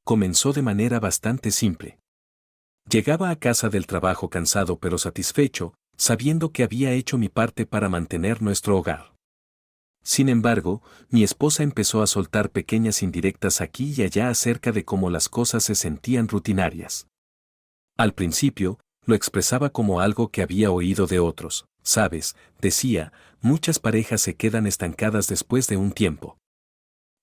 comenzó de manera bastante simple. Llegaba a casa del trabajo cansado pero satisfecho, sabiendo que había hecho mi parte para mantener nuestro hogar. Sin embargo, mi esposa empezó a soltar pequeñas indirectas aquí y allá acerca de cómo las cosas se sentían rutinarias. Al principio, lo expresaba como algo que había oído de otros. Sabes, decía, muchas parejas se quedan estancadas después de un tiempo.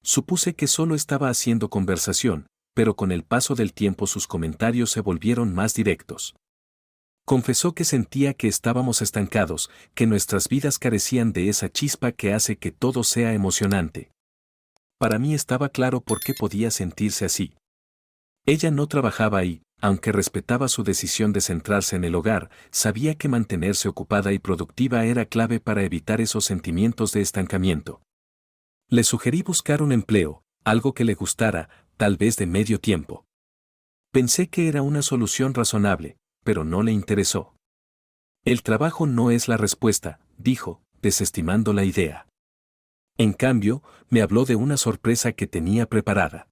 Supuse que solo estaba haciendo conversación, pero con el paso del tiempo sus comentarios se volvieron más directos. Confesó que sentía que estábamos estancados, que nuestras vidas carecían de esa chispa que hace que todo sea emocionante. Para mí estaba claro por qué podía sentirse así. Ella no trabajaba ahí, aunque respetaba su decisión de centrarse en el hogar, sabía que mantenerse ocupada y productiva era clave para evitar esos sentimientos de estancamiento. Le sugerí buscar un empleo, algo que le gustara, tal vez de medio tiempo. Pensé que era una solución razonable, pero no le interesó. El trabajo no es la respuesta, dijo, desestimando la idea. En cambio, me habló de una sorpresa que tenía preparada.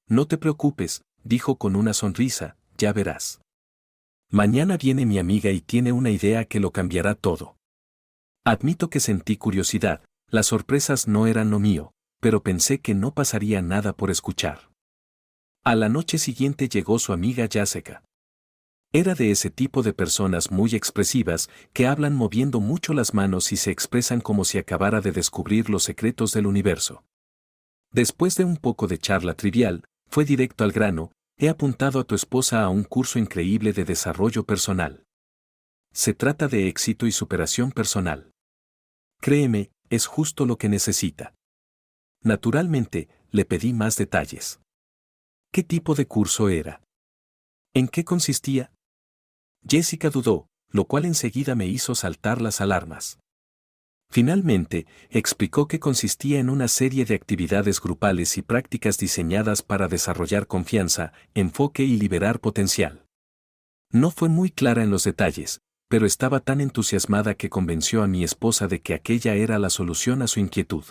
No te preocupes, dijo con una sonrisa, ya verás. Mañana viene mi amiga y tiene una idea que lo cambiará todo. Admito que sentí curiosidad, las sorpresas no eran lo mío, pero pensé que no pasaría nada por escuchar. A la noche siguiente llegó su amiga Jessica. Era de ese tipo de personas muy expresivas que hablan moviendo mucho las manos y se expresan como si acabara de descubrir los secretos del universo. Después de un poco de charla trivial, fue directo al grano: he apuntado a tu esposa a un curso increíble de desarrollo personal. Se trata de éxito y superación personal. Créeme, es justo lo que necesita. Naturalmente, le pedí más detalles. ¿Qué tipo de curso era? ¿En qué consistía? Jessica dudó, lo cual enseguida me hizo saltar las alarmas. Finalmente, explicó que consistía en una serie de actividades grupales y prácticas diseñadas para desarrollar confianza, enfoque y liberar potencial. No fue muy clara en los detalles, pero estaba tan entusiasmada que convenció a mi esposa de que aquella era la solución a su inquietud.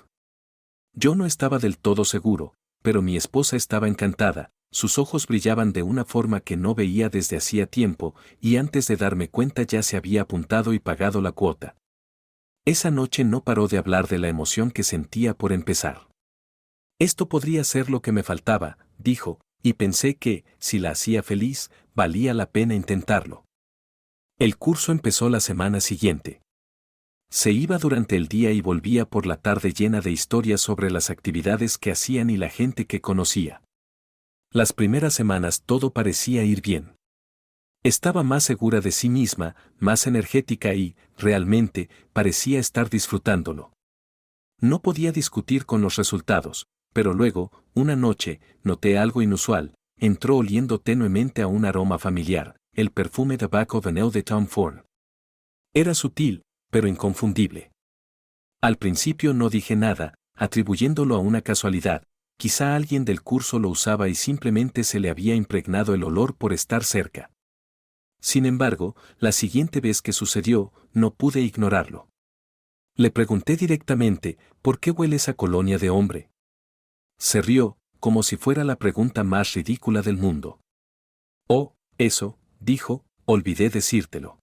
Yo no estaba del todo seguro, pero mi esposa estaba encantada, sus ojos brillaban de una forma que no veía desde hacía tiempo, y antes de darme cuenta ya se había apuntado y pagado la cuota. Esa noche no paró de hablar de la emoción que sentía por empezar. Esto podría ser lo que me faltaba, dijo, y pensé que, si la hacía feliz, valía la pena intentarlo. El curso empezó la semana siguiente. Se iba durante el día y volvía por la tarde llena de historias sobre las actividades que hacían y la gente que conocía. Las primeras semanas todo parecía ir bien. Estaba más segura de sí misma, más energética y, realmente, parecía estar disfrutándolo. No podía discutir con los resultados, pero luego, una noche, noté algo inusual: entró oliendo tenuemente a un aroma familiar, el perfume de Tobacco Vanille de Tom Ford. Era sutil, pero inconfundible. Al principio no dije nada, atribuyéndolo a una casualidad, quizá alguien del curso lo usaba y simplemente se le había impregnado el olor por estar cerca. Sin embargo, la siguiente vez que sucedió, no pude ignorarlo. Le pregunté directamente: ¿por qué huele esa colonia de hombre? Se rió, como si fuera la pregunta más ridícula del mundo. Oh, eso, dijo, olvidé decírtelo.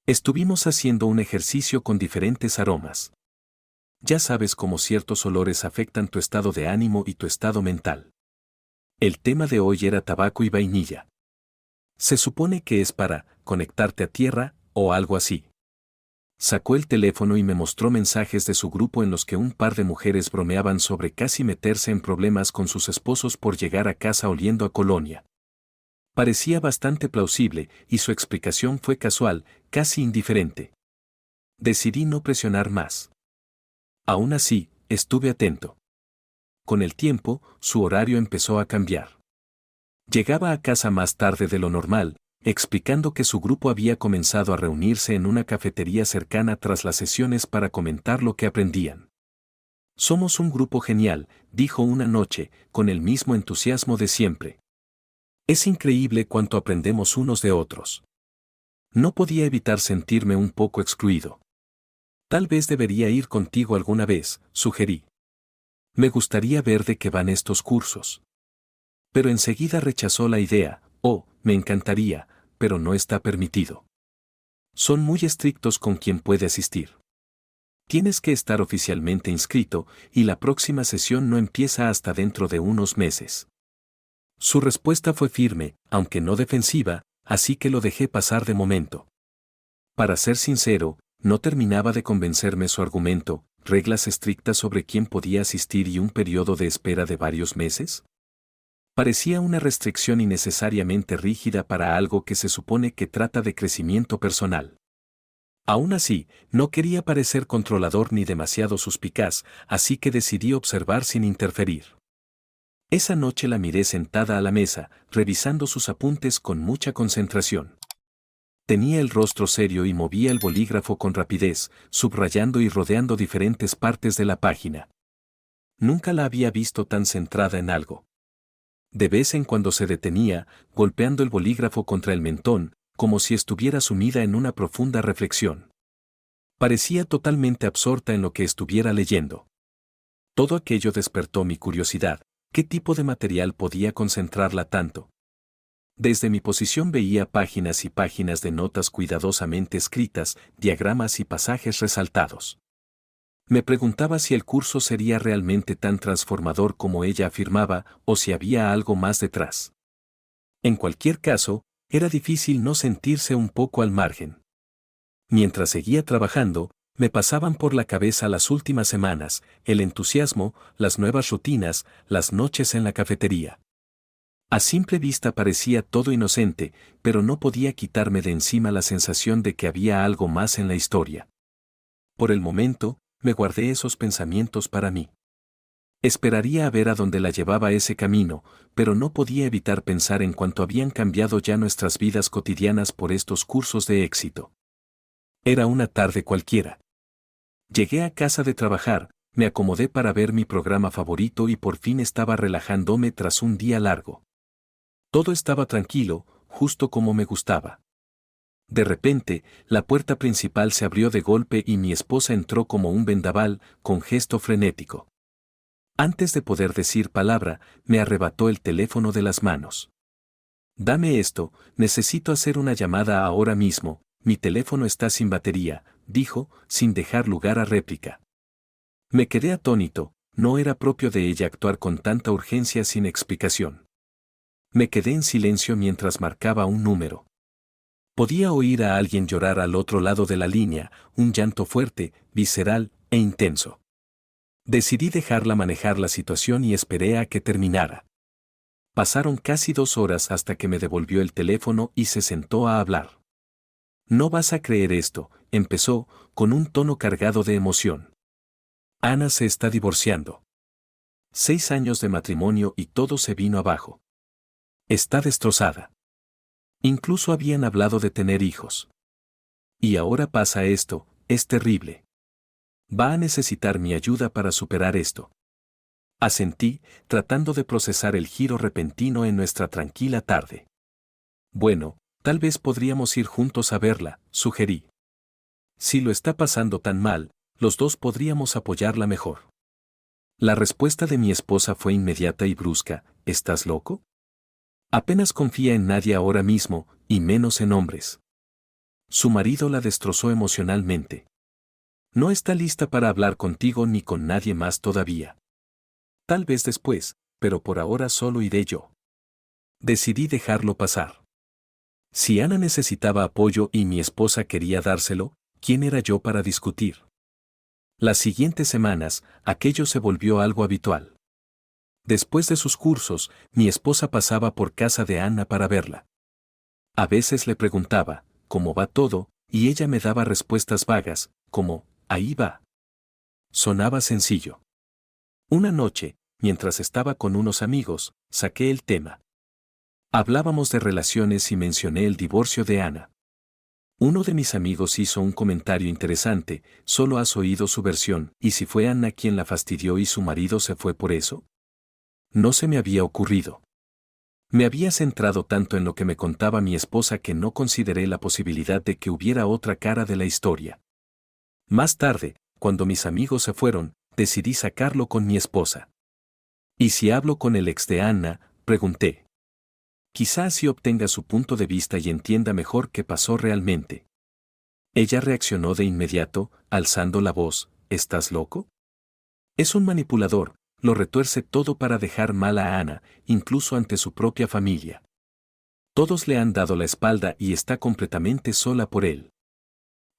Estuvimos haciendo un ejercicio con diferentes aromas. Ya sabes cómo ciertos olores afectan tu estado de ánimo y tu estado mental. El tema de hoy era tabaco y vainilla. Se supone que es para conectarte a tierra, o algo así. Sacó el teléfono y me mostró mensajes de su grupo en los que un par de mujeres bromeaban sobre casi meterse en problemas con sus esposos por llegar a casa oliendo a colonia. Parecía bastante plausible, y su explicación fue casual, casi indiferente. Decidí no presionar más. Aún así, estuve atento. Con el tiempo, su horario empezó a cambiar. Llegaba a casa más tarde de lo normal, explicando que su grupo había comenzado a reunirse en una cafetería cercana tras las sesiones para comentar lo que aprendían. Somos un grupo genial, dijo una noche, con el mismo entusiasmo de siempre. Es increíble cuánto aprendemos unos de otros. No podía evitar sentirme un poco excluido. Tal vez debería ir contigo alguna vez, sugerí. Me gustaría ver de qué van estos cursos. Pero enseguida rechazó la idea. Oh, me encantaría, pero no está permitido. Son muy estrictos con quien puede asistir. Tienes que estar oficialmente inscrito y la próxima sesión no empieza hasta dentro de unos meses. Su respuesta fue firme, aunque no defensiva, así que lo dejé pasar de momento. Para ser sincero, no terminaba de convencerme su argumento, reglas estrictas sobre quién podía asistir y un periodo de espera de varios meses. Parecía una restricción innecesariamente rígida para algo que se supone que trata de crecimiento personal. Aún así, no quería parecer controlador ni demasiado suspicaz, así que decidí observar sin interferir. Esa noche la miré sentada a la mesa, revisando sus apuntes con mucha concentración. Tenía el rostro serio y movía el bolígrafo con rapidez, subrayando y rodeando diferentes partes de la página. Nunca la había visto tan centrada en algo. De vez en cuando se detenía, golpeando el bolígrafo contra el mentón, como si estuviera sumida en una profunda reflexión. Parecía totalmente absorta en lo que estuviera leyendo. Todo aquello despertó mi curiosidad. ¿Qué tipo de material podía concentrarla tanto? Desde mi posición veía páginas y páginas de notas cuidadosamente escritas, diagramas y pasajes resaltados. Me preguntaba si el curso sería realmente tan transformador como ella afirmaba, o si había algo más detrás. En cualquier caso, era difícil no sentirse un poco al margen. Mientras seguía trabajando, me pasaban por la cabeza las últimas semanas, el entusiasmo, las nuevas rutinas, las noches en la cafetería. A simple vista parecía todo inocente, pero no podía quitarme de encima la sensación de que había algo más en la historia. Por el momento, me guardé esos pensamientos para mí. Esperaría a ver a dónde la llevaba ese camino, pero no podía evitar pensar en cuánto habían cambiado ya nuestras vidas cotidianas por estos cursos de éxito. Era una tarde cualquiera. Llegué a casa de trabajar, me acomodé para ver mi programa favorito y por fin estaba relajándome tras un día largo. Todo estaba tranquilo, justo como me gustaba. De repente, la puerta principal se abrió de golpe y mi esposa entró como un vendaval, con gesto frenético. Antes de poder decir palabra, me arrebató el teléfono de las manos. Dame esto, necesito hacer una llamada ahora mismo, mi teléfono está sin batería, dijo, sin dejar lugar a réplica. Me quedé atónito, no era propio de ella actuar con tanta urgencia sin explicación. Me quedé en silencio mientras marcaba un número. Podía oír a alguien llorar al otro lado de la línea, un llanto fuerte, visceral e intenso. Decidí dejarla manejar la situación y esperé a que terminara. Pasaron casi 2 horas hasta que me devolvió el teléfono y se sentó a hablar. No vas a creer esto, empezó, con un tono cargado de emoción. Ana se está divorciando. 6 años de matrimonio y todo se vino abajo. Está destrozada. Incluso habían hablado de tener hijos. Y ahora pasa esto, es terrible. Va a necesitar mi ayuda para superar esto. Asentí, tratando de procesar el giro repentino en nuestra tranquila tarde. Bueno, tal vez podríamos ir juntos a verla, sugerí. Si lo está pasando tan mal, los dos podríamos apoyarla mejor. La respuesta de mi esposa fue inmediata y brusca, ¿estás loco? Apenas confía en nadie ahora mismo, y menos en hombres. Su marido la destrozó emocionalmente. No está lista para hablar contigo ni con nadie más todavía. Tal vez después, pero por ahora solo iré yo. Decidí dejarlo pasar. Si Ana necesitaba apoyo y mi esposa quería dárselo, ¿quién era yo para discutir? Las siguientes semanas, aquello se volvió algo habitual. Después de sus cursos, mi esposa pasaba por casa de Ana para verla. A veces le preguntaba, ¿cómo va todo?, y ella me daba respuestas vagas, como, ahí va. Sonaba sencillo. Una noche, mientras estaba con unos amigos, saqué el tema. Hablábamos de relaciones y mencioné el divorcio de Ana. Uno de mis amigos hizo un comentario interesante, ¿solo has oído su versión? ¿Y si fue Ana quien la fastidió y su marido se fue por eso? No se me había ocurrido. Me había centrado tanto en lo que me contaba mi esposa que no consideré la posibilidad de que hubiera otra cara de la historia. Más tarde, cuando mis amigos se fueron, decidí sacarlo con mi esposa. ¿Y si hablo con el ex de Ana?, Pregunté. Quizá así obtenga su punto de vista y entienda mejor qué pasó realmente. Ella reaccionó de inmediato, alzando la voz, ¿estás loco? Es un manipulador, lo retuerce todo para dejar mal a Ana, incluso ante su propia familia. Todos le han dado la espalda y está completamente sola por él.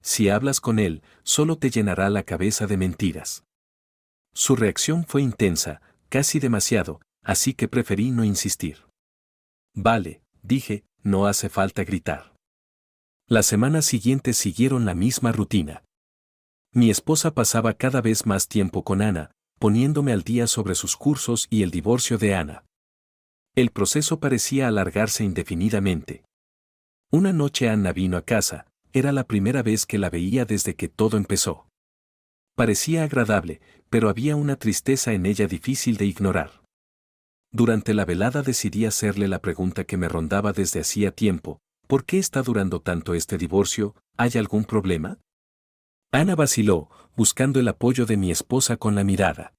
Si hablas con él, solo te llenará la cabeza de mentiras. Su reacción fue intensa, casi demasiado, así que preferí no insistir. Vale, dije, no hace falta gritar. Las semanas siguientes siguieron la misma rutina. Mi esposa pasaba cada vez más tiempo con Ana, poniéndome al día sobre sus cursos y el divorcio de Ana. El proceso parecía alargarse indefinidamente. Una noche Ana vino a casa, era la primera vez que la veía desde que todo empezó. Parecía agradable, pero había una tristeza en ella difícil de ignorar. Durante la velada decidí hacerle la pregunta que me rondaba desde hacía tiempo, ¿por qué está durando tanto este divorcio? ¿Hay algún problema? Ana vaciló, buscando el apoyo de mi esposa con la mirada.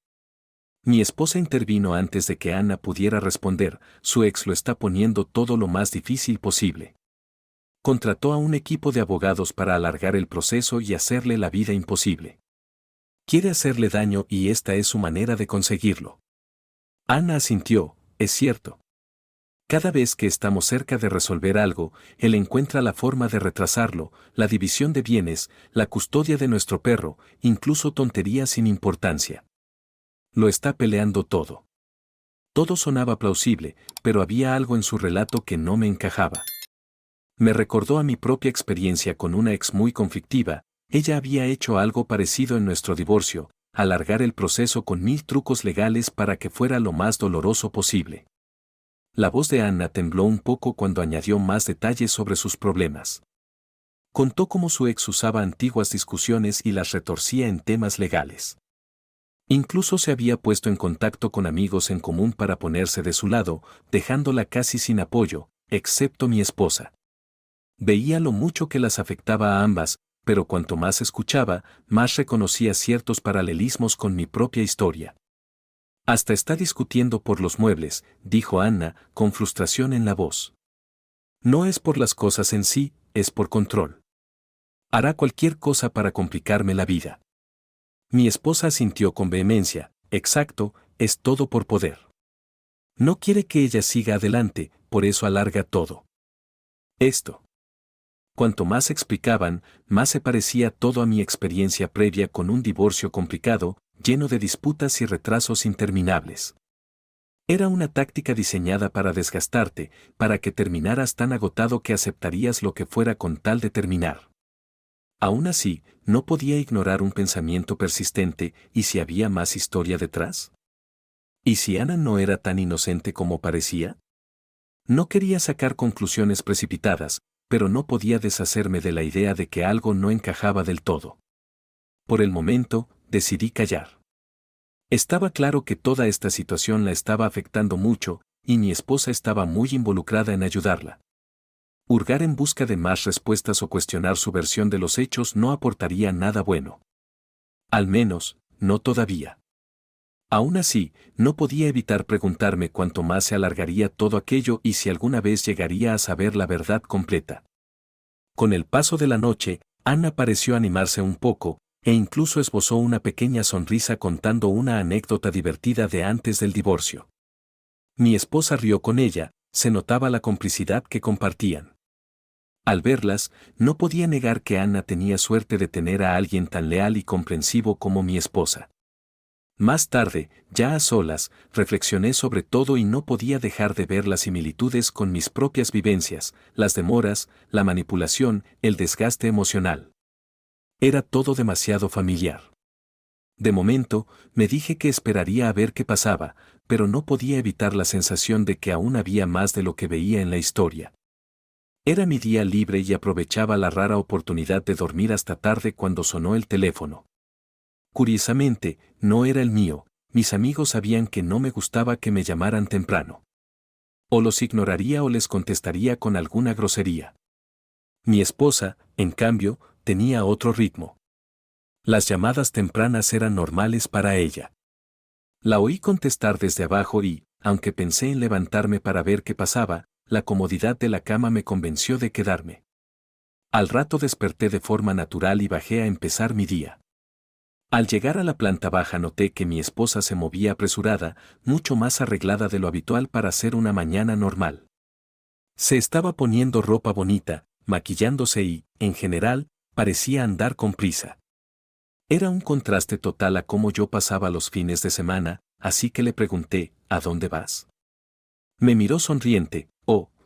Mi esposa intervino antes de que Ana pudiera responder, su ex lo está poniendo todo lo más difícil posible. Contrató a un equipo de abogados para alargar el proceso y hacerle la vida imposible. Quiere hacerle daño y esta es su manera de conseguirlo. Ana asintió, es cierto. Cada vez que estamos cerca de resolver algo, él encuentra la forma de retrasarlo, la división de bienes, la custodia de nuestro perro, incluso tonterías sin importancia. Lo está peleando todo. Todo sonaba plausible, pero había algo en su relato que no me encajaba. Me recordó a mi propia experiencia con una ex muy conflictiva. Ella había hecho algo parecido en nuestro divorcio, alargar el proceso con 1000 trucos legales para que fuera lo más doloroso posible. La voz de Ana tembló un poco cuando añadió más detalles sobre sus problemas. Contó cómo su ex usaba antiguas discusiones y las retorcía en temas legales. Incluso se había puesto en contacto con amigos en común para ponerse de su lado, dejándola casi sin apoyo, excepto mi esposa. Veía lo mucho que las afectaba a ambas, pero cuanto más escuchaba, más reconocía ciertos paralelismos con mi propia historia. Hasta está discutiendo por los muebles, dijo Ana, con frustración en la voz. No es por las cosas en sí, es por control. Hará cualquier cosa para complicarme la vida. Mi esposa asintió con vehemencia, exacto, es todo por poder. No quiere que ella siga adelante, por eso alarga todo. Esto. Cuanto más explicaban, más se parecía todo a mi experiencia previa con un divorcio complicado, lleno de disputas y retrasos interminables. Era una táctica diseñada para desgastarte, para que terminaras tan agotado que aceptarías lo que fuera con tal de terminar. Aún así, no podía ignorar un pensamiento persistente, ¿y si había más historia detrás? ¿Y si Ana no era tan inocente como parecía? No quería sacar conclusiones precipitadas, pero no podía deshacerme de la idea de que algo no encajaba del todo. Por el momento, decidí callar. Estaba claro que toda esta situación la estaba afectando mucho, y mi esposa estaba muy involucrada en ayudarla. Hurgar en busca de más respuestas o cuestionar su versión de los hechos no aportaría nada bueno. Al menos, no todavía. Aún así, no podía evitar preguntarme cuánto más se alargaría todo aquello y si alguna vez llegaría a saber la verdad completa. Con el paso de la noche, Ana pareció animarse un poco, e incluso esbozó una pequeña sonrisa contando una anécdota divertida de antes del divorcio. Mi esposa rió con ella, se notaba la complicidad que compartían. Al verlas, no podía negar que Ana tenía suerte de tener a alguien tan leal y comprensivo como mi esposa. Más tarde, ya a solas, reflexioné sobre todo y no podía dejar de ver las similitudes con mis propias vivencias, las demoras, la manipulación, el desgaste emocional. Era todo demasiado familiar. De momento, me dije que esperaría a ver qué pasaba, pero no podía evitar la sensación de que aún había más de lo que veía en la historia. Era mi día libre y aprovechaba la rara oportunidad de dormir hasta tarde cuando sonó el teléfono. Curiosamente, no era el mío, mis amigos sabían que no me gustaba que me llamaran temprano. O los ignoraría o les contestaría con alguna grosería. Mi esposa, en cambio, tenía otro ritmo. Las llamadas tempranas eran normales para ella. La oí contestar desde abajo y, aunque pensé en levantarme para ver qué pasaba, la comodidad de la cama me convenció de quedarme. Al rato desperté de forma natural y bajé a empezar mi día. Al llegar a la planta baja noté que mi esposa se movía apresurada, mucho más arreglada de lo habitual para hacer una mañana normal. Se estaba poniendo ropa bonita, maquillándose y, en general, parecía andar con prisa. Era un contraste total a cómo yo pasaba los fines de semana, así que le pregunté, ¿a dónde vas? Me miró sonriente,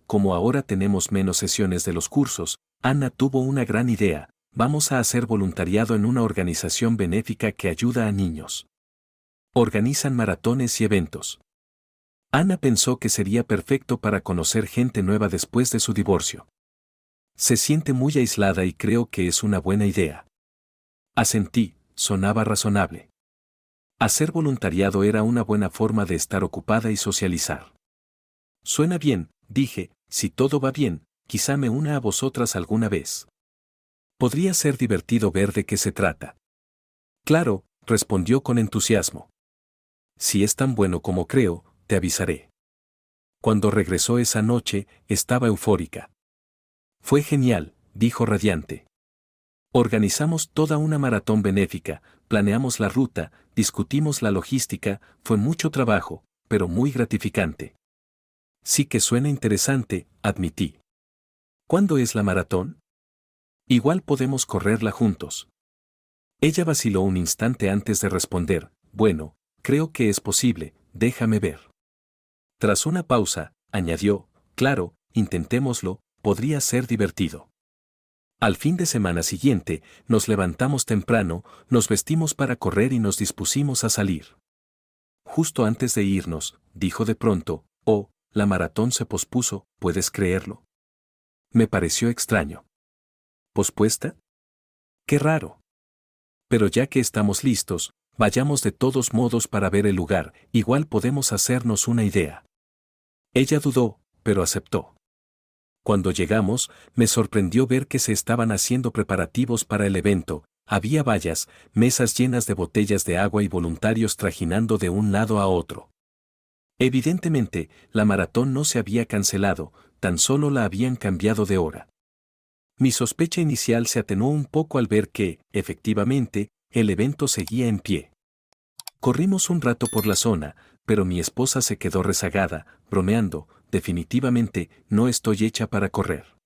como ahora tenemos menos sesiones de los cursos, Ana tuvo una gran idea, vamos a hacer voluntariado en una organización benéfica que ayuda a niños. Organizan maratones y eventos. Ana pensó que sería perfecto para conocer gente nueva después de su divorcio. Se siente muy aislada y creo que es una buena idea. Asentí, sonaba razonable. Hacer voluntariado era una buena forma de estar ocupada y socializar. Suena bien, dije, si todo va bien, quizá me una a vosotras alguna vez. Podría ser divertido ver de qué se trata. Claro, respondió con entusiasmo. Si es tan bueno como creo, te avisaré. Cuando regresó esa noche, estaba eufórica. Fue genial, dijo radiante. Organizamos toda una maratón benéfica, planeamos la ruta, discutimos la logística, fue mucho trabajo, pero muy gratificante. Sí que suena interesante, admití. ¿Cuándo es la maratón? Igual podemos correrla juntos. Ella vaciló un instante antes de responder, bueno, creo que es posible, déjame ver. Tras una pausa, añadió, claro, intentémoslo, podría ser divertido. Al fin de semana siguiente, nos levantamos temprano, nos vestimos para correr y nos dispusimos a salir. Justo antes de irnos, dijo de pronto, la maratón se pospuso, ¿puedes creerlo? Me pareció extraño. ¿Pospuesta? Qué raro. Pero ya que estamos listos, vayamos de todos modos para ver el lugar, igual podemos hacernos una idea. Ella dudó, pero aceptó. Cuando llegamos, me sorprendió ver que se estaban haciendo preparativos para el evento, había vallas, mesas llenas de botellas de agua y voluntarios trajinando de un lado a otro. Evidentemente, la maratón no se había cancelado, tan solo la habían cambiado de hora. Mi sospecha inicial se atenuó un poco al ver que, efectivamente, el evento seguía en pie. Corrimos un rato por la zona, pero mi esposa se quedó rezagada, bromeando, definitivamente, no estoy hecha para correr.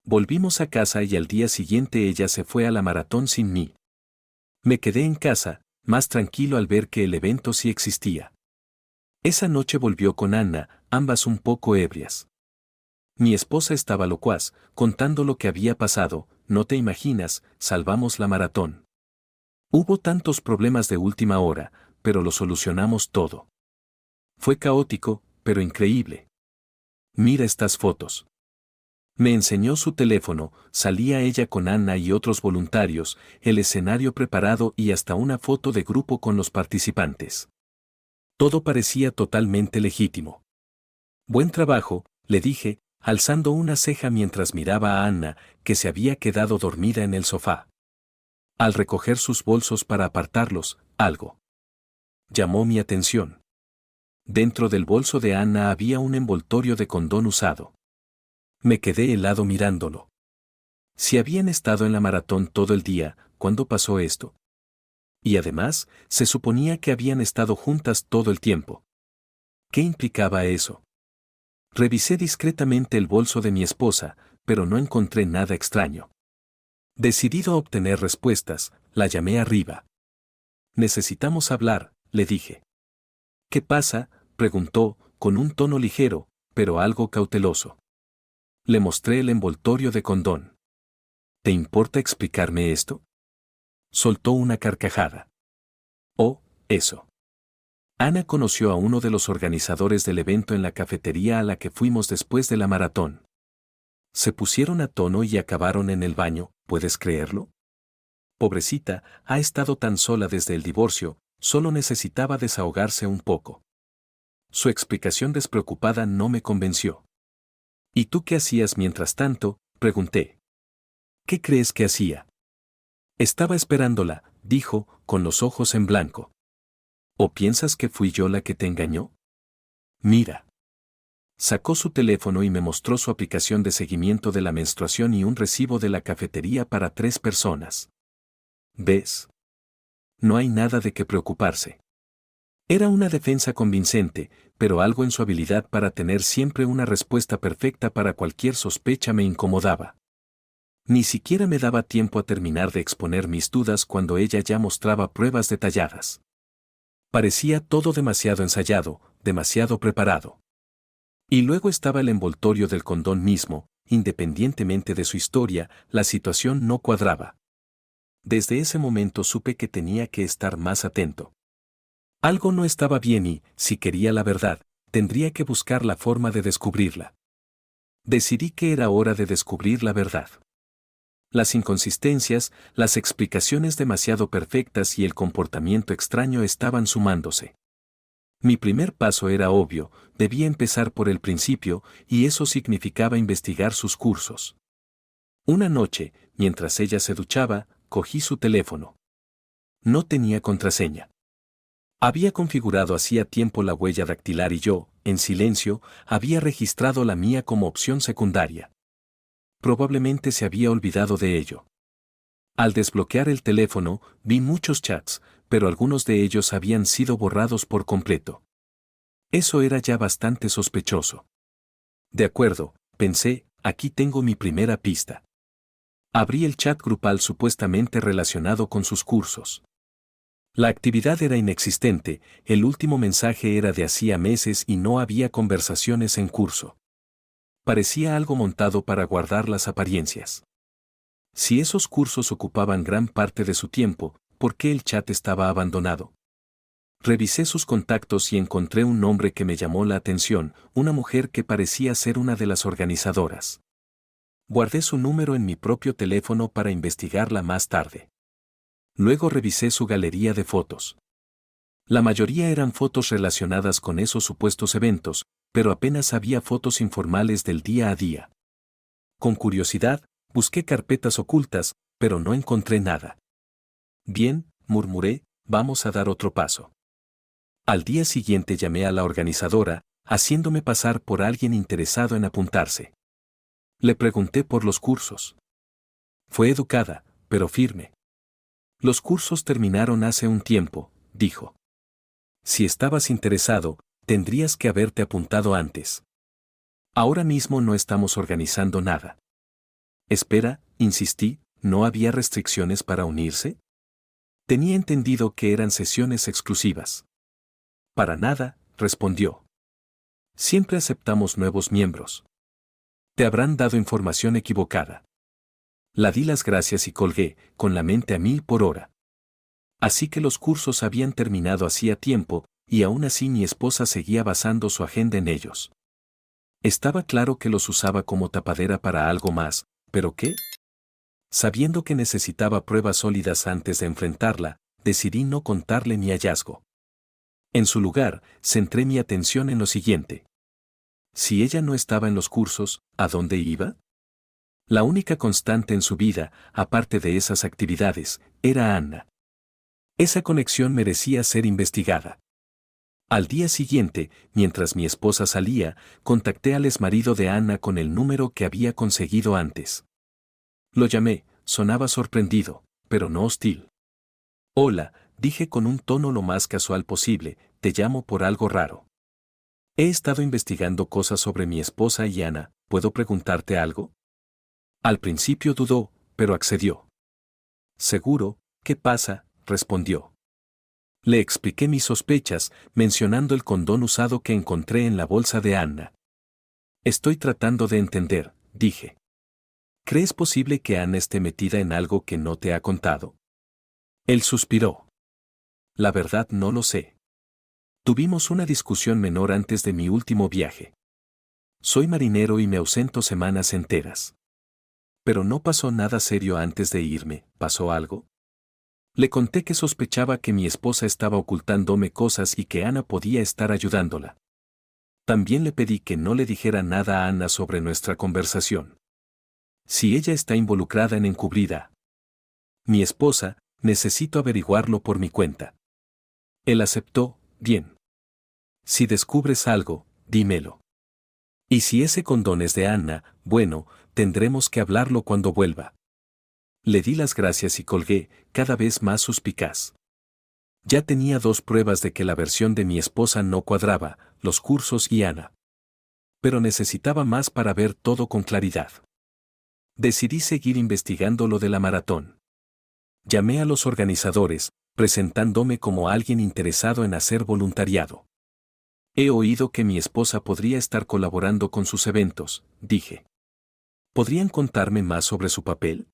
Volvimos a casa y al día siguiente ella se fue a la maratón sin mí. Me quedé en casa, más tranquilo al ver que el evento sí existía. Esa noche volvió con Anna, ambas un poco ebrias. Mi esposa estaba locuaz, contando lo que había pasado, no te imaginas, salvamos la maratón. Hubo tantos problemas de última hora, pero lo solucionamos todo. Fue caótico, pero increíble. Mira estas fotos. Me enseñó su teléfono, salía ella con Anna y otros voluntarios, el escenario preparado y hasta una foto de grupo con los participantes. Todo parecía totalmente legítimo. Buen trabajo, le dije, alzando una ceja mientras miraba a Anna, que se había quedado dormida en el sofá. Al recoger sus bolsos para apartarlos, algo llamó mi atención. Dentro del bolso de Anna había un envoltorio de condón usado. Me quedé helado mirándolo. Si habían estado en la maratón todo el día, ¿cuándo pasó esto? Y además, se suponía que habían estado juntas todo el tiempo. ¿Qué implicaba eso? Revisé discretamente el bolso de mi esposa, pero no encontré nada extraño. Decidido a obtener respuestas, la llamé arriba. Necesitamos hablar, le dije. ¿Qué pasa?, preguntó, con un tono ligero, pero algo cauteloso. Le mostré el envoltorio de condón. ¿Te importa explicarme esto? Soltó una carcajada. Oh, eso. Ana conoció a uno de los organizadores del evento en la cafetería a la que fuimos después de la maratón. Se pusieron a tono y acabaron en el baño, ¿puedes creerlo? Pobrecita, ha estado tan sola desde el divorcio, solo necesitaba desahogarse un poco. Su explicación despreocupada no me convenció. ¿Y tú qué hacías mientras tanto?, pregunté. ¿Qué crees que hacía? Estaba esperándola, dijo, con los ojos en blanco. ¿O piensas que fui yo la que te engañó? Mira. Sacó su teléfono y me mostró su aplicación de seguimiento de la menstruación y un recibo de la cafetería para 3 personas. ¿Ves? No hay nada de qué preocuparse. Era una defensa convincente, pero algo en su habilidad para tener siempre una respuesta perfecta para cualquier sospecha me incomodaba. Ni siquiera me daba tiempo a terminar de exponer mis dudas cuando ella ya mostraba pruebas detalladas. Parecía todo demasiado ensayado, demasiado preparado. Y luego estaba el envoltorio del condón mismo, independientemente de su historia, la situación no cuadraba. Desde ese momento supe que tenía que estar más atento. Algo no estaba bien y, si quería la verdad, tendría que buscar la forma de descubrirla. Decidí que era hora de descubrir la verdad. Las inconsistencias, las explicaciones demasiado perfectas y el comportamiento extraño estaban sumándose. Mi primer paso era obvio, debía empezar por el principio, y eso significaba investigar sus cursos. Una noche, mientras ella se duchaba, cogí su teléfono. No tenía contraseña. Había configurado hacía tiempo la huella dactilar y yo, en silencio, había registrado la mía como opción secundaria. Probablemente se había olvidado de ello. Al desbloquear el teléfono, vi muchos chats, pero algunos de ellos habían sido borrados por completo. Eso era ya bastante sospechoso. De acuerdo, pensé, aquí tengo mi primera pista. Abrí el chat grupal supuestamente relacionado con sus cursos. La actividad era inexistente, el último mensaje era de hacía meses y no había conversaciones en curso. Parecía algo montado para guardar las apariencias. Si esos cursos ocupaban gran parte de su tiempo, ¿por qué el chat estaba abandonado? Revisé sus contactos y encontré un nombre que me llamó la atención, una mujer que parecía ser una de las organizadoras. Guardé su número en mi propio teléfono para investigarla más tarde. Luego revisé su galería de fotos. La mayoría eran fotos relacionadas con esos supuestos eventos, pero apenas había fotos informales del día a día. Con curiosidad, busqué carpetas ocultas, pero no encontré nada. Bien, murmuré, vamos a dar otro paso. Al día siguiente llamé a la organizadora, haciéndome pasar por alguien interesado en apuntarse. Le pregunté por los cursos. Fue educada, pero firme. Los cursos terminaron hace un tiempo, dijo. Si estabas interesado, tendrías que haberte apuntado antes. Ahora mismo no estamos organizando nada. Espera, insistí, ¿no había restricciones para unirse? Tenía entendido que eran sesiones exclusivas. Para nada, respondió. Siempre aceptamos nuevos miembros. Te habrán dado información equivocada. La di las gracias y colgué, con la mente a 1000 por hora. Así que los cursos habían terminado hacía tiempo, y aún así mi esposa seguía basando su agenda en ellos. Estaba claro que los usaba como tapadera para algo más, ¿pero qué? Sabiendo que necesitaba pruebas sólidas antes de enfrentarla, decidí no contarle mi hallazgo. En su lugar, centré mi atención en lo siguiente. Si ella no estaba en los cursos, ¿a dónde iba? La única constante en su vida, aparte de esas actividades, era Anna. Esa conexión merecía ser investigada. Al día siguiente, mientras mi esposa salía, contacté al exmarido de Anna con el número que había conseguido antes. Lo llamé, sonaba sorprendido, pero no hostil. Hola, dije con un tono lo más casual posible, te llamo por algo raro. He estado investigando cosas sobre mi esposa y Anna, ¿puedo preguntarte algo? Al principio dudó, pero accedió. Seguro, ¿qué pasa?, respondió. Le expliqué mis sospechas, mencionando el condón usado que encontré en la bolsa de Anna. Estoy tratando de entender, dije. ¿Crees posible que Anna esté metida en algo que no te ha contado? Él suspiró. La verdad no lo sé. Tuvimos una discusión menor antes de mi último viaje. Soy marinero y me ausento semanas enteras. Pero no pasó nada serio antes de irme, ¿pasó algo? Le conté que sospechaba que mi esposa estaba ocultándome cosas y que Anna podía estar ayudándola. También le pedí que no le dijera nada a Anna sobre nuestra conversación. Si ella está involucrada en encubrir mi esposa, necesito averiguarlo por mi cuenta. Él aceptó, bien. Si descubres algo, dímelo. Y si ese condón es de Anna, bueno, tendremos que hablarlo cuando vuelva. Le di las gracias y colgué, cada vez más suspicaz. Ya tenía 2 pruebas de que la versión de mi esposa no cuadraba, los cursos y Ana. Pero necesitaba más para ver todo con claridad. Decidí seguir investigando lo de la maratón. Llamé a los organizadores, presentándome como alguien interesado en hacer voluntariado. He oído que mi esposa podría estar colaborando con sus eventos, dije. ¿Podrían contarme más sobre su papel?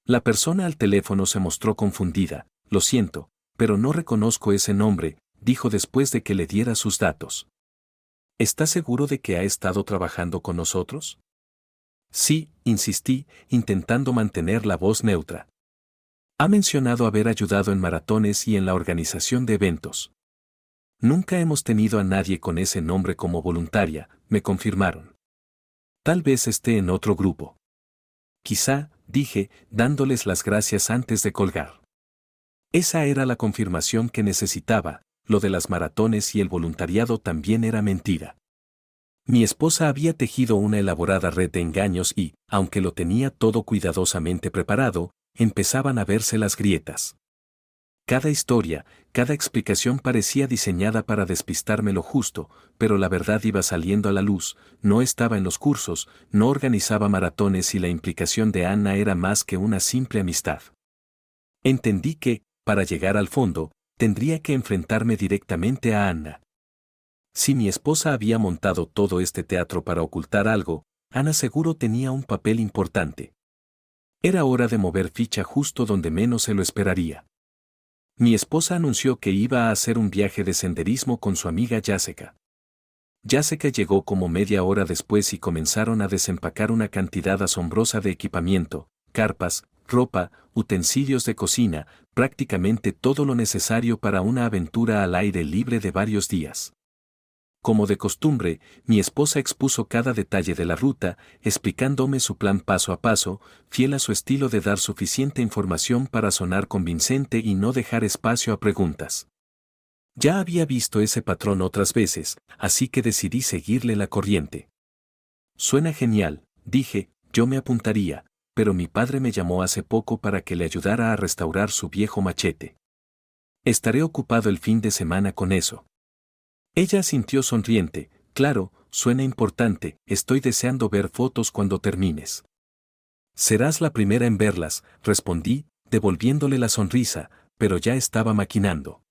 La persona al teléfono se mostró confundida. Lo siento, pero no reconozco ese nombre, dijo después de que le diera sus datos. ¿Está seguro de que ha estado trabajando con nosotros? Sí, insistí, intentando mantener la voz neutra. Ha mencionado haber ayudado en maratones y en la organización de eventos. Nunca hemos tenido a nadie con ese nombre como voluntaria, me confirmaron. Tal vez esté en otro grupo. Quizá, dije, dándoles las gracias antes de colgar. Esa era la confirmación que necesitaba, lo de las maratones y el voluntariado también era mentira. Mi esposa había tejido una elaborada red de engaños y, aunque lo tenía todo cuidadosamente preparado, empezaban a verse las grietas. Cada historia, cada explicación parecía diseñada para despistarme lo justo, pero la verdad iba saliendo a la luz, no estaba en los cursos, no organizaba maratones y la implicación de Anna era más que una simple amistad. Entendí que, para llegar al fondo, tendría que enfrentarme directamente a Anna. Si mi esposa había montado todo este teatro para ocultar algo, Anna seguro tenía un papel importante. Era hora de mover ficha justo donde menos se lo esperaría. Mi esposa anunció que iba a hacer un viaje de senderismo con su amiga Jessica. Jessica llegó como media hora después y comenzaron a desempacar una cantidad asombrosa de equipamiento, carpas, ropa, utensilios de cocina, prácticamente todo lo necesario para una aventura al aire libre de varios días. Como de costumbre, mi esposa expuso cada detalle de la ruta, explicándome su plan paso a paso, fiel a su estilo de dar suficiente información para sonar convincente y no dejar espacio a preguntas. Ya había visto ese patrón otras veces, así que decidí seguirle la corriente. Suena genial, dije, yo me apuntaría, pero mi padre me llamó hace poco para que le ayudara a restaurar su viejo machete. Estaré ocupado el fin de semana con eso. Ella asintió sonriente, claro, suena importante, estoy deseando ver fotos cuando termines. Serás la primera en verlas, respondí, devolviéndole la sonrisa, pero ya estaba maquinando.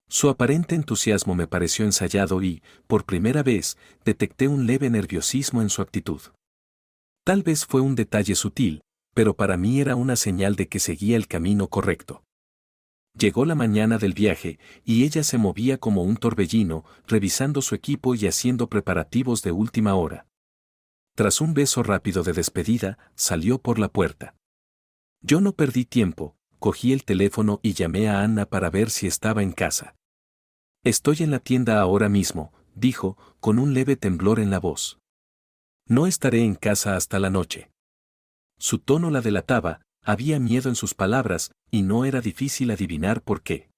Su aparente entusiasmo me pareció ensayado y, por primera vez, detecté un leve nerviosismo en su actitud. Tal vez fue un detalle sutil, pero para mí era una señal de que seguía el camino correcto. Llegó la mañana del viaje, y ella se movía como un torbellino, revisando su equipo y haciendo preparativos de última hora. Tras un beso rápido de despedida, salió por la puerta. Yo no perdí tiempo, cogí el teléfono y llamé a Anna para ver si estaba en casa. Estoy en la tienda ahora mismo, dijo, con un leve temblor en la voz. No estaré en casa hasta la noche. Su tono la delataba, había miedo en sus palabras, y no era difícil adivinar por qué.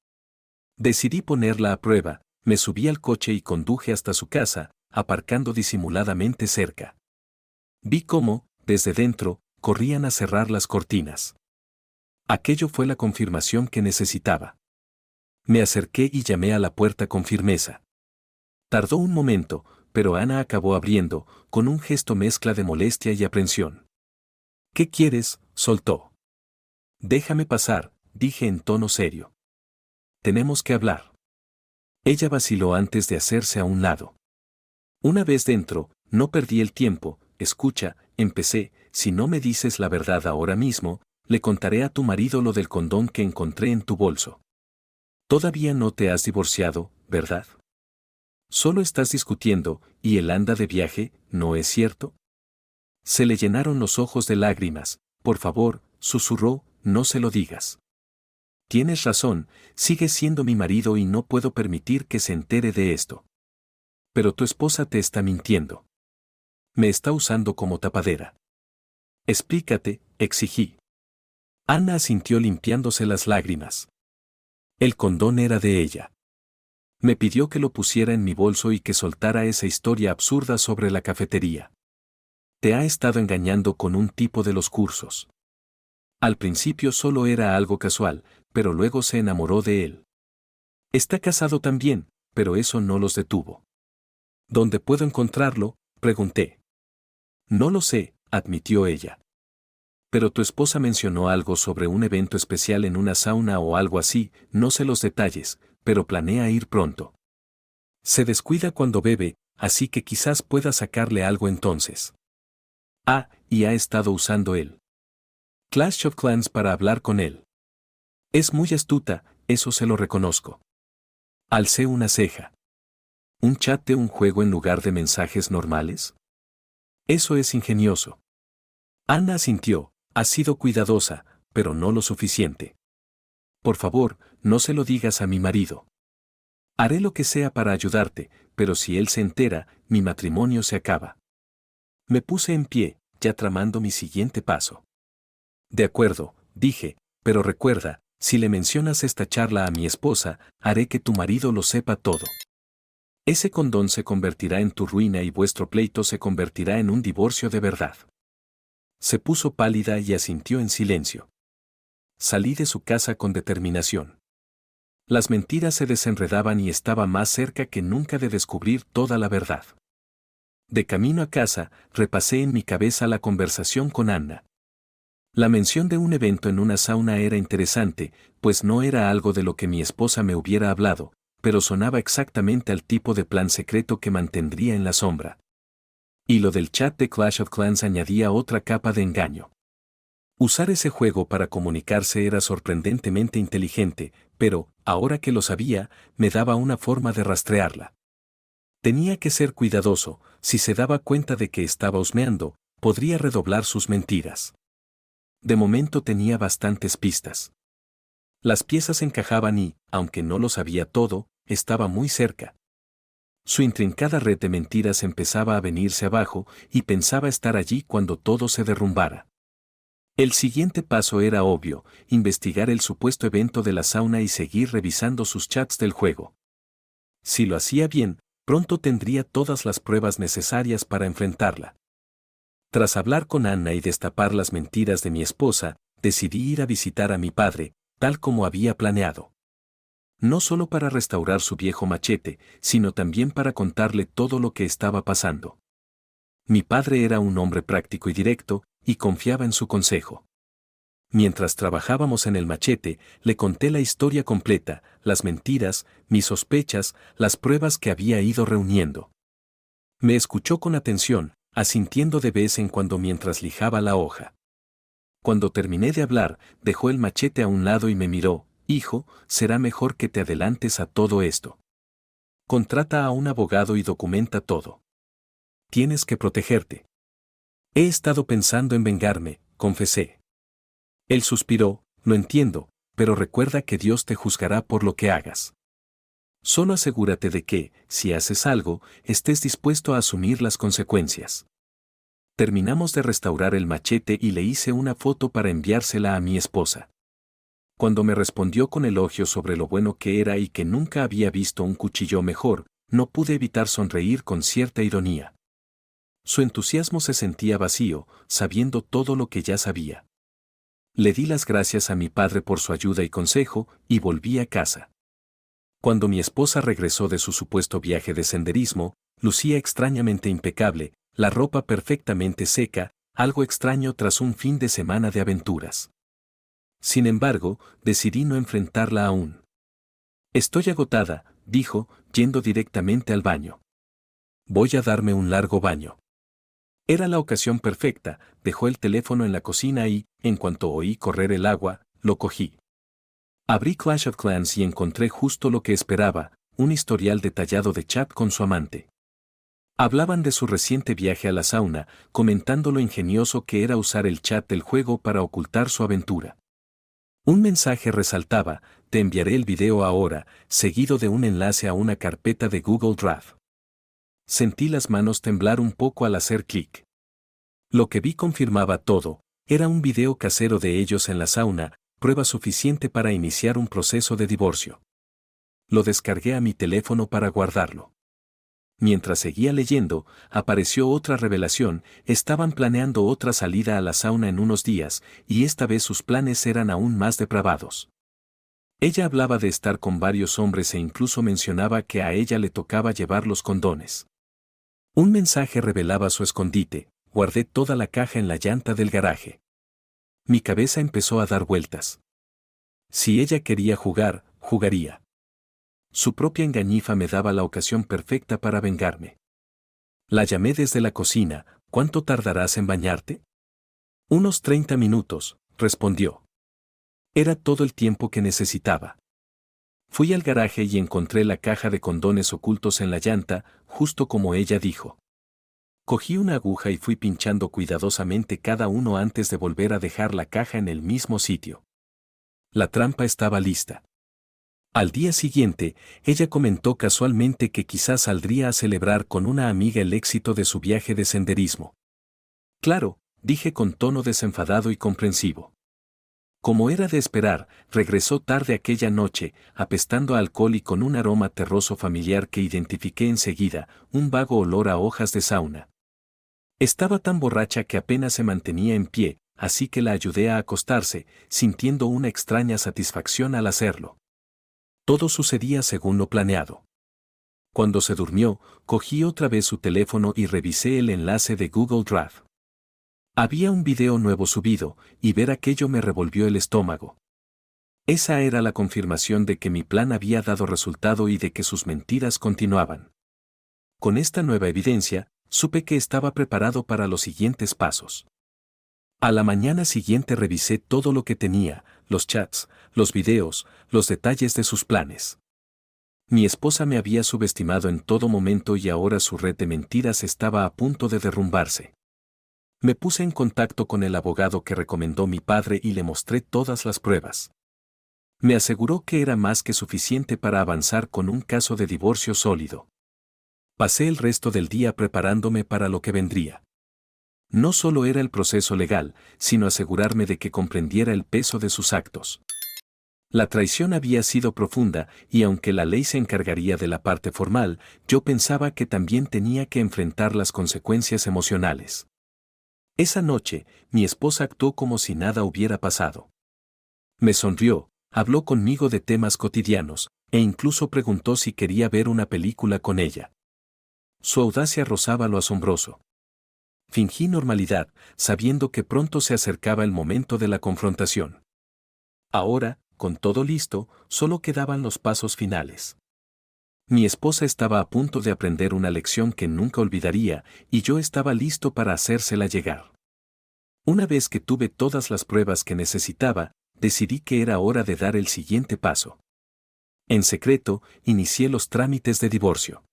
Decidí ponerla a prueba, me subí al coche y conduje hasta su casa, aparcando disimuladamente cerca. Vi cómo, desde dentro, corrían a cerrar las cortinas. Aquello fue la confirmación que necesitaba. Me acerqué y llamé a la puerta con firmeza. Tardó un momento, pero Ana acabó abriendo, con un gesto mezcla de molestia y aprensión. ¿Qué quieres?, soltó. Déjame pasar, dije en tono serio. Tenemos que hablar. Ella vaciló antes de hacerse a un lado. Una vez dentro, no perdí el tiempo, escucha, empecé, si no me dices la verdad ahora mismo, le contaré a tu marido lo del condón que encontré en tu bolso. Todavía no te has divorciado, ¿verdad? Solo estás discutiendo, y él anda de viaje, ¿no es cierto? Se le llenaron los ojos de lágrimas. Por favor, susurró, no se lo digas. Tienes razón, sigues siendo mi marido y no puedo permitir que se entere de esto. Pero tu esposa te está mintiendo. Me está usando como tapadera. Explícate, exigí. Ana asintió limpiándose las lágrimas. El condón era de ella. Me pidió que lo pusiera en mi bolso y que soltara esa historia absurda sobre la cafetería. Te ha estado engañando con un tipo de los cursos. Al principio solo era algo casual, pero luego se enamoró de él. Está casado también, pero eso no los detuvo. ¿Dónde puedo encontrarlo?, pregunté. No lo sé, admitió ella. Pero tu esposa mencionó algo sobre un evento especial en una sauna o algo así, no sé los detalles, pero planea ir pronto. Se descuida cuando bebe, así que quizás pueda sacarle algo entonces. Ah, y ha estado usando el Clash of Clans para hablar con él. Es muy astuta, eso se lo reconozco. Alcé una ceja. ¿Un chat de un juego en lugar de mensajes normales? Eso es ingenioso. Anna asintió, has sido cuidadosa, pero no lo suficiente. Por favor, no se lo digas a mi marido. Haré lo que sea para ayudarte, pero si él se entera, mi matrimonio se acaba. Me puse en pie, ya tramando mi siguiente paso. De acuerdo, dije, pero recuerda, si le mencionas esta charla a mi esposa, haré que tu marido lo sepa todo. Ese condón se convertirá en tu ruina y vuestro pleito se convertirá en un divorcio de verdad. Se puso pálida y asintió en silencio. Salí de su casa con determinación. Las mentiras se desenredaban y estaba más cerca que nunca de descubrir toda la verdad. De camino a casa, repasé en mi cabeza la conversación con Anna. La mención de un evento en una sauna era interesante, pues no era algo de lo que mi esposa me hubiera hablado, pero sonaba exactamente al tipo de plan secreto que mantendría en la sombra. Y lo del chat de Clash of Clans añadía otra capa de engaño. Usar ese juego para comunicarse era sorprendentemente inteligente, pero, ahora que lo sabía, me daba una forma de rastrearla. Tenía que ser cuidadoso, si se daba cuenta de que estaba husmeando, podría redoblar sus mentiras. De momento tenía bastantes pistas. Las piezas encajaban y, aunque no lo sabía todo, estaba muy cerca. Su intrincada red de mentiras empezaba a venirse abajo y pensaba estar allí cuando todo se derrumbara. El siguiente paso era obvio, investigar el supuesto evento de la sauna y seguir revisando sus chats del juego. Si lo hacía bien, pronto tendría todas las pruebas necesarias para enfrentarla. Tras hablar con Anna y destapar las mentiras de mi esposa, decidí ir a visitar a mi padre, tal como había planeado. No solo para restaurar su viejo machete, sino también para contarle todo lo que estaba pasando. Mi padre era un hombre práctico y directo, y confiaba en su consejo. Mientras trabajábamos en el machete, le conté la historia completa, las mentiras, mis sospechas, las pruebas que había ido reuniendo. Me escuchó con atención, asintiendo de vez en cuando mientras lijaba la hoja. Cuando terminé de hablar, dejó el machete a un lado y me miró, hijo, será mejor que te adelantes a todo esto. Contrata a un abogado y documenta todo. Tienes que protegerte. He estado pensando en vengarme, confesé. Él suspiró, lo entiendo, pero recuerda que Dios te juzgará por lo que hagas. Solo asegúrate de que, si haces algo, estés dispuesto a asumir las consecuencias. Terminamos de restaurar el machete y le hice una foto para enviársela a mi esposa. Cuando me respondió con elogios sobre lo bueno que era y que nunca había visto un cuchillo mejor, no pude evitar sonreír con cierta ironía. Su entusiasmo se sentía vacío, sabiendo todo lo que ya sabía. Le di las gracias a mi padre por su ayuda y consejo, y volví a casa. Cuando mi esposa regresó de su supuesto viaje de senderismo, lucía extrañamente impecable, la ropa perfectamente seca, algo extraño tras un fin de semana de aventuras. Sin embargo, decidí no enfrentarla aún. Estoy agotada, dijo, yendo directamente al baño. Voy a darme un largo baño. Era la ocasión perfecta, dejó el teléfono en la cocina y, en cuanto oí correr el agua, lo cogí. Abrí Clash of Clans y encontré justo lo que esperaba, un historial detallado de chat con su amante. Hablaban de su reciente viaje a la sauna, comentando lo ingenioso que era usar el chat del juego para ocultar su aventura. Un mensaje resaltaba, te enviaré el video ahora, seguido de un enlace a una carpeta de Google Drive. Sentí las manos temblar un poco al hacer clic. Lo que vi confirmaba todo, era un video casero de ellos en la sauna, prueba suficiente para iniciar un proceso de divorcio. Lo descargué a mi teléfono para guardarlo. Mientras seguía leyendo, apareció otra revelación: estaban planeando otra salida a la sauna en unos días, y esta vez sus planes eran aún más depravados. Ella hablaba de estar con varios hombres e incluso mencionaba que a ella le tocaba llevar los condones. Un mensaje revelaba su escondite: guardé toda la caja en la llanta del garaje. Mi cabeza empezó a dar vueltas. Si ella quería jugar, jugaría. Su propia engañifa me daba la ocasión perfecta para vengarme. La llamé desde la cocina: ¿cuánto tardarás en bañarte? Unos 30 minutos, respondió. Era todo el tiempo que necesitaba. Fui al garaje y encontré la caja de condones ocultos en la llanta, justo como ella dijo. Cogí una aguja y fui pinchando cuidadosamente cada uno antes de volver a dejar la caja en el mismo sitio. La trampa estaba lista. Al día siguiente, ella comentó casualmente que quizás saldría a celebrar con una amiga el éxito de su viaje de senderismo. Claro, dije con tono desenfadado y comprensivo. Como era de esperar, regresó tarde aquella noche, apestando a alcohol y con un aroma terroso familiar que identifiqué enseguida: un vago olor a hojas de sauna. Estaba tan borracha que apenas se mantenía en pie, así que la ayudé a acostarse, sintiendo una extraña satisfacción al hacerlo. Todo sucedía según lo planeado. Cuando se durmió, cogí otra vez su teléfono y revisé el enlace de Google Drive. Había un video nuevo subido, y ver aquello me revolvió el estómago. Esa era la confirmación de que mi plan había dado resultado y de que sus mentiras continuaban. Con esta nueva evidencia, supe que estaba preparado para los siguientes pasos. A la mañana siguiente revisé todo lo que tenía: los chats, los videos, los detalles de sus planes. Mi esposa me había subestimado en todo momento y ahora su red de mentiras estaba a punto de derrumbarse. Me puse en contacto con el abogado que recomendó mi padre y le mostré todas las pruebas. Me aseguró que era más que suficiente para avanzar con un caso de divorcio sólido. Pasé el resto del día preparándome para lo que vendría. No solo era el proceso legal, sino asegurarme de que comprendiera el peso de sus actos. La traición había sido profunda, y aunque la ley se encargaría de la parte formal, yo pensaba que también tenía que enfrentar las consecuencias emocionales. Esa noche, mi esposa actuó como si nada hubiera pasado. Me sonrió, habló conmigo de temas cotidianos, e incluso preguntó si quería ver una película con ella. Su audacia rozaba lo asombroso. Fingí normalidad, sabiendo que pronto se acercaba el momento de la confrontación. Ahora, con todo listo, solo quedaban los pasos finales. Mi esposa estaba a punto de aprender una lección que nunca olvidaría, y yo estaba listo para hacérsela llegar. Una vez que tuve todas las pruebas que necesitaba, decidí que era hora de dar el siguiente paso. En secreto, inicié los trámites de divorcio.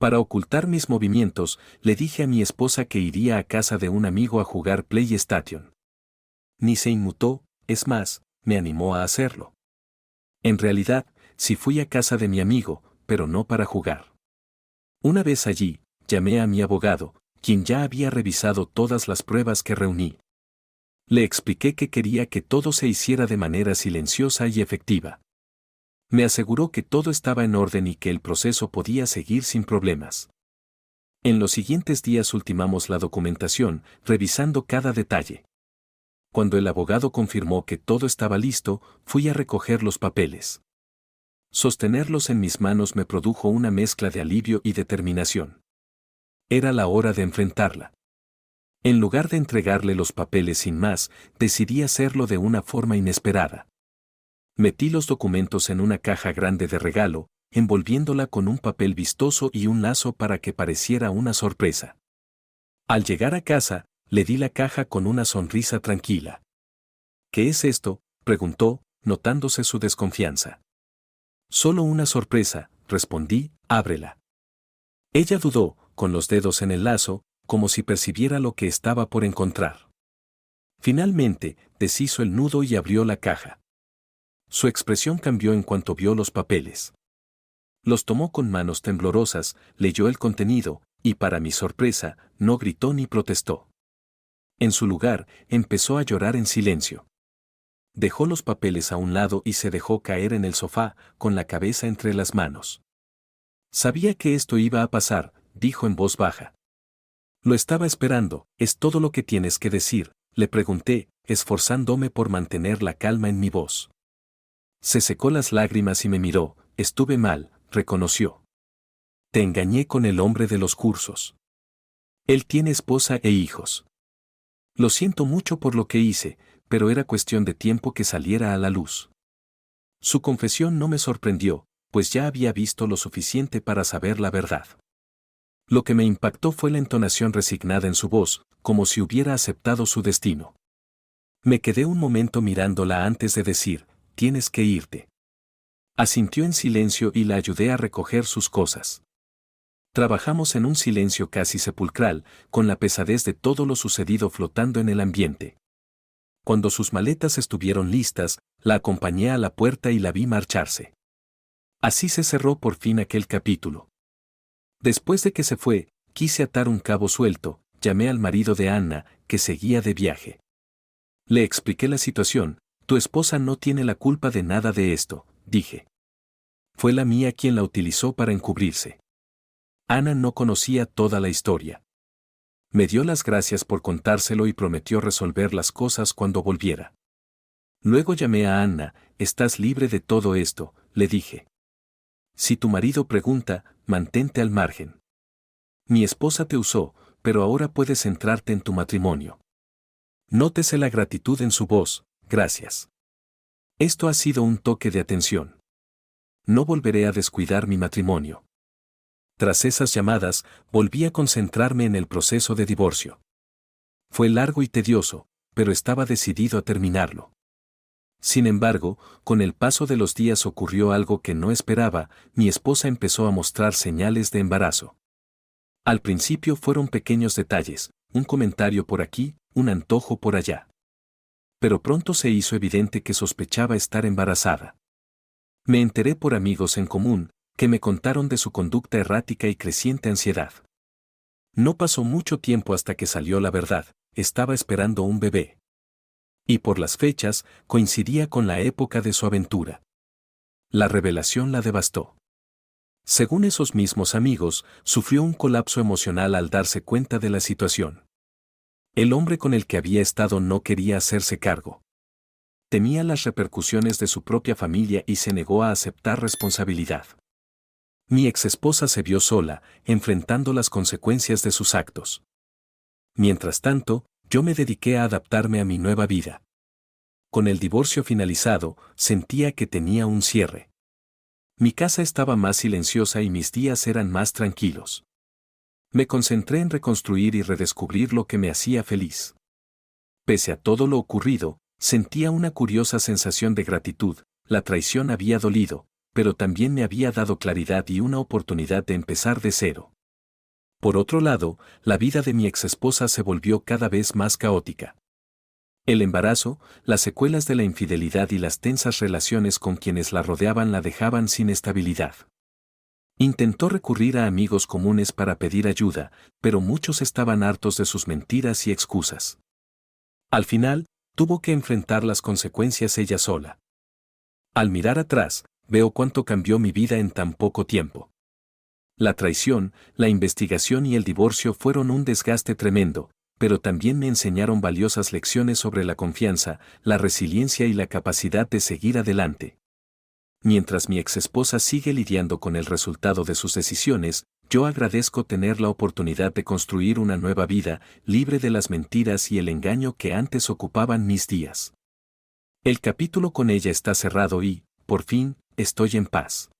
Para ocultar mis movimientos, le dije a mi esposa que iría a casa de un amigo a jugar PlayStation. Ni se inmutó, es más, me animó a hacerlo. En realidad, sí fui a casa de mi amigo, pero no para jugar. Una vez allí, llamé a mi abogado, quien ya había revisado todas las pruebas que reuní. Le expliqué que quería que todo se hiciera de manera silenciosa y efectiva. Me aseguró que todo estaba en orden y que el proceso podía seguir sin problemas. En los siguientes días ultimamos la documentación, revisando cada detalle. Cuando el abogado confirmó que todo estaba listo, fui a recoger los papeles. Sostenerlos en mis manos me produjo una mezcla de alivio y determinación. Era la hora de enfrentarla. En lugar de entregarle los papeles sin más, decidí hacerlo de una forma inesperada. Metí los documentos en una caja grande de regalo, envolviéndola con un papel vistoso y un lazo para que pareciera una sorpresa. Al llegar a casa, le di la caja con una sonrisa tranquila. ¿Qué es esto?, preguntó, notándose su desconfianza. Solo una sorpresa, respondí, ábrela. Ella dudó, con los dedos en el lazo, como si percibiera lo que estaba por encontrar. Finalmente, deshizo el nudo y abrió la caja. Su expresión cambió en cuanto vio los papeles. Los tomó con manos temblorosas, leyó el contenido, y para mi sorpresa, no gritó ni protestó. En su lugar, empezó a llorar en silencio. Dejó los papeles a un lado y se dejó caer en el sofá, con la cabeza entre las manos. Sabía que esto iba a pasar, dijo en voz baja. Lo estaba esperando, ¿es todo lo que tienes que decir?, le pregunté, esforzándome por mantener la calma en mi voz. Se secó las lágrimas y me miró. Estuve mal, reconoció. Te engañé con el hombre de los cursos. Él tiene esposa e hijos. Lo siento mucho por lo que hice, pero era cuestión de tiempo que saliera a la luz. Su confesión no me sorprendió, pues ya había visto lo suficiente para saber la verdad. Lo que me impactó fue la entonación resignada en su voz, como si hubiera aceptado su destino. Me quedé un momento mirándola antes de decir, tienes que irte. Asintió en silencio y la ayudé a recoger sus cosas. Trabajamos en un silencio casi sepulcral, con la pesadez de todo lo sucedido flotando en el ambiente. Cuando sus maletas estuvieron listas, la acompañé a la puerta y la vi marcharse. Así se cerró por fin aquel capítulo. Después de que se fue, quise atar un cabo suelto, llamé al marido de Anna, que seguía de viaje. Le expliqué la situación. Tu esposa no tiene la culpa de nada de esto, dije. Fue la mía quien la utilizó para encubrirse. Ana no conocía toda la historia. Me dio las gracias por contárselo y prometió resolver las cosas cuando volviera. Luego llamé a Anna. Estás libre de todo esto, le dije. Si tu marido pregunta, mantente al margen. Mi esposa te usó, pero ahora puedes centrarte en tu matrimonio. Nótese la gratitud en su voz. Gracias. Esto ha sido un toque de atención. No volveré a descuidar mi matrimonio. Tras esas llamadas, volví a concentrarme en el proceso de divorcio. Fue largo y tedioso, pero estaba decidido a terminarlo. Sin embargo, con el paso de los días ocurrió algo que no esperaba. Mi esposa empezó a mostrar señales de embarazo. Al principio fueron pequeños detalles, un comentario por aquí, un antojo por allá. Pero pronto se hizo evidente que sospechaba estar embarazada. Me enteré por amigos en común, que me contaron de su conducta errática y creciente ansiedad. No pasó mucho tiempo hasta que salió la verdad, estaba esperando un bebé. Y por las fechas, coincidía con la época de su aventura. La revelación la devastó. Según esos mismos amigos, sufrió un colapso emocional al darse cuenta de la situación. El hombre con el que había estado no quería hacerse cargo. Temía las repercusiones de su propia familia y se negó a aceptar responsabilidad. Mi exesposa se vio sola, enfrentando las consecuencias de sus actos. Mientras tanto, yo me dediqué a adaptarme a mi nueva vida. Con el divorcio finalizado, sentía que tenía un cierre. Mi casa estaba más silenciosa y mis días eran más tranquilos. Me concentré en reconstruir y redescubrir lo que me hacía feliz. Pese a todo lo ocurrido, sentía una curiosa sensación de gratitud. La traición había dolido, pero también me había dado claridad y una oportunidad de empezar de cero. Por otro lado, la vida de mi exesposa se volvió cada vez más caótica. El embarazo, las secuelas de la infidelidad y las tensas relaciones con quienes la rodeaban la dejaban sin estabilidad. Intentó recurrir a amigos comunes para pedir ayuda, pero muchos estaban hartos de sus mentiras y excusas. Al final, tuvo que enfrentar las consecuencias ella sola. Al mirar atrás, veo cuánto cambió mi vida en tan poco tiempo. La traición, la investigación y el divorcio fueron un desgaste tremendo, pero también me enseñaron valiosas lecciones sobre la confianza, la resiliencia y la capacidad de seguir adelante. Mientras mi exesposa sigue lidiando con el resultado de sus decisiones, yo agradezco tener la oportunidad de construir una nueva vida, libre de las mentiras y el engaño que antes ocupaban mis días. El capítulo con ella está cerrado y, por fin, estoy en paz.